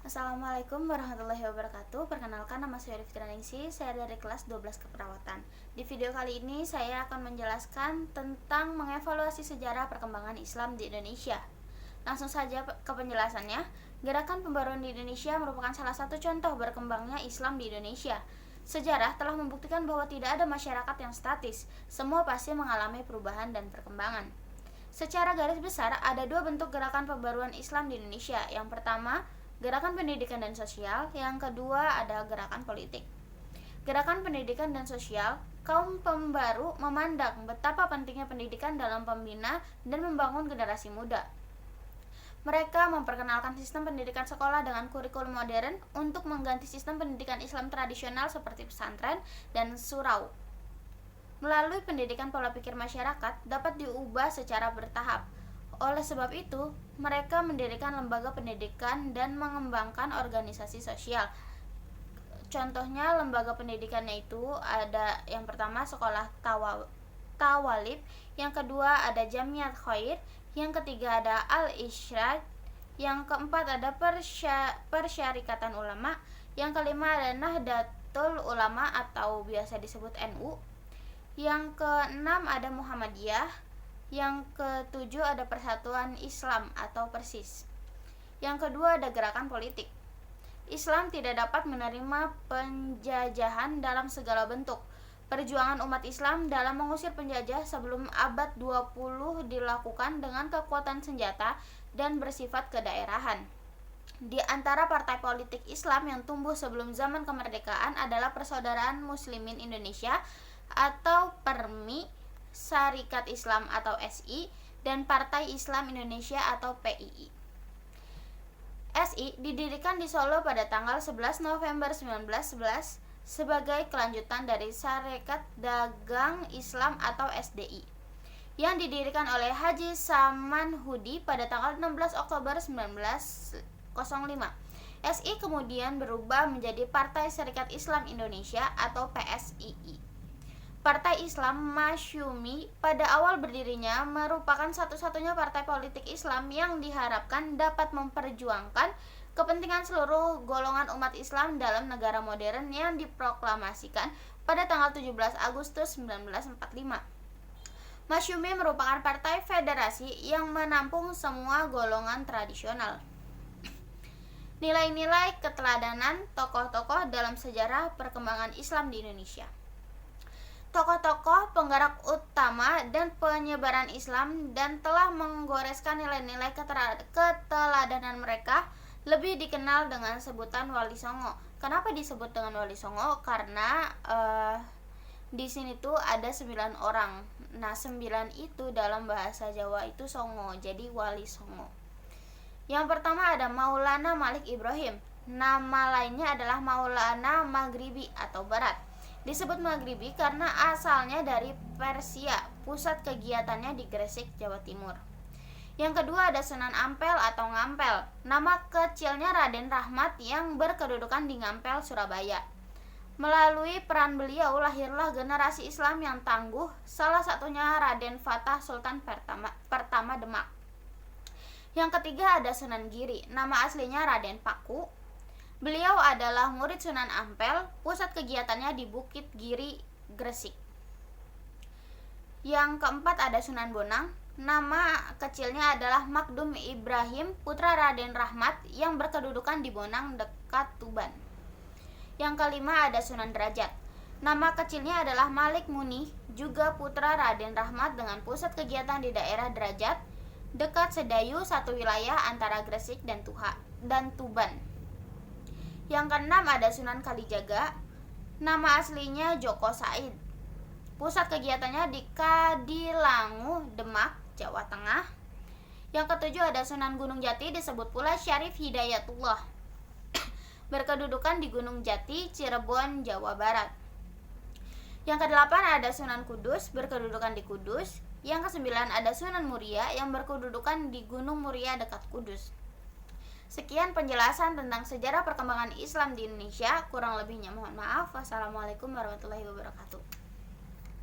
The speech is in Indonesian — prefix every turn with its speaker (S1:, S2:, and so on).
S1: Assalamualaikum warahmatullahi wabarakatuh. Perkenalkan, nama saya Rifitra Ningsi. Saya dari kelas 12 keperawatan. Di video kali ini saya akan menjelaskan tentang mengevaluasi sejarah perkembangan Islam di Indonesia. Langsung saja ke penjelasannya. Gerakan pembaruan di Indonesia merupakan salah satu contoh berkembangnya Islam di Indonesia. Sejarah telah membuktikan bahwa tidak ada masyarakat yang statis. Semua pasti mengalami perubahan dan perkembangan. Secara garis besar, ada dua bentuk gerakan pembaruan Islam di Indonesia. Yang pertama, gerakan pendidikan dan sosial. Yang kedua, ada gerakan politik. Gerakan pendidikan dan sosial, kaum pembaru memandang betapa pentingnya pendidikan dalam membina dan membangun generasi muda. Mereka memperkenalkan sistem pendidikan sekolah dengan kurikulum modern untuk mengganti sistem pendidikan Islam tradisional seperti pesantren dan surau. Melalui pendidikan, pola pikir masyarakat dapat diubah secara bertahap. Oleh sebab itu, mereka mendirikan lembaga pendidikan dan mengembangkan organisasi sosial. Contohnya lembaga pendidikannya itu ada yang pertama sekolah Tawalib, yang kedua ada Jamiat Khair, yang ketiga ada Al-Irsyad, yang keempat ada Persyarikatan Ulama, yang kelima ada Nahdlatul Ulama atau biasa disebut NU, yang keenam ada Muhammadiyah, yang ketujuh ada Persatuan Islam atau Persis. Yang kedua ada gerakan politik. Islam tidak dapat menerima penjajahan dalam segala bentuk. Perjuangan umat Islam dalam mengusir penjajah sebelum abad 20 dilakukan dengan kekuatan senjata dan bersifat kedaerahan. Di antara partai politik Islam yang tumbuh sebelum zaman kemerdekaan adalah Persaudaraan Muslimin Indonesia atau PERMI, Syarikat Islam atau SI, dan Partai Islam Indonesia atau PII. SI didirikan di Solo pada tanggal 11 November 1911 sebagai kelanjutan dari Syarikat Dagang Islam atau SDI yang didirikan oleh Haji Saman Hudi pada tanggal 16 Oktober 1905. SI kemudian berubah menjadi Partai Syarikat Islam Indonesia atau PSII. Partai Islam Masyumi pada awal berdirinya merupakan satu-satunya partai politik Islam yang diharapkan dapat memperjuangkan kepentingan seluruh golongan umat Islam dalam negara modern yang diproklamasikan pada tanggal 17 Agustus 1945. Masyumi merupakan partai federasi yang menampung semua golongan tradisional. Nilai-nilai keteladanan tokoh-tokoh dalam sejarah perkembangan Islam di Indonesia. Tokoh-tokoh penggerak utama dan penyebaran Islam dan telah menggoreskan nilai-nilai keteladanan mereka lebih dikenal dengan sebutan Wali Songo. Kenapa disebut dengan Wali Songo? Karena di sini tuh ada 9 orang. Nah, 9 itu dalam bahasa Jawa itu Songo, jadi Wali Songo. Yang pertama ada Maulana Malik Ibrahim. Nama lainnya adalah Maulana Maghribi atau Barat. Disebut Maghribi karena asalnya dari Persia, pusat kegiatannya di Gresik, Jawa Timur. Yang kedua ada Sunan Ampel atau Ngampel. Nama kecilnya Raden Rahmat yang berkedudukan di Ngampel, Surabaya. Melalui peran beliau lahirlah generasi Islam yang tangguh, salah satunya Raden Fatah Sultan pertama Demak. Yang ketiga ada Sunan Giri. Nama aslinya Raden Paku. Beliau adalah murid Sunan Ampel, pusat kegiatannya di Bukit Giri, Gresik. Yang keempat ada Sunan Bonang. Nama kecilnya adalah Makdum Ibrahim, putra Raden Rahmat yang berkedudukan di Bonang dekat Tuban. Yang kelima ada Sunan Derajat. Nama kecilnya adalah Malik Muni, juga putra Raden Rahmat dengan pusat kegiatan di daerah Derajat, dekat Sedayu, satu wilayah antara Gresik dan Tuban. Yang keenam ada Sunan Kalijaga. Nama aslinya Joko Said. Pusat kegiatannya di Kadilangu, Demak, Jawa Tengah. Yang ketujuh ada Sunan Gunung Jati, disebut pula Syarif Hidayatullah. Berkedudukan di Gunung Jati, Cirebon, Jawa Barat. Yang kedelapan ada Sunan Kudus, berkedudukan di Kudus. Yang kesembilan ada Sunan Muria yang berkedudukan di Gunung Muria dekat Kudus. Sekian penjelasan tentang sejarah perkembangan Islam di Indonesia. Kurang lebihnya mohon maaf. Wassalamualaikum warahmatullahi wabarakatuh.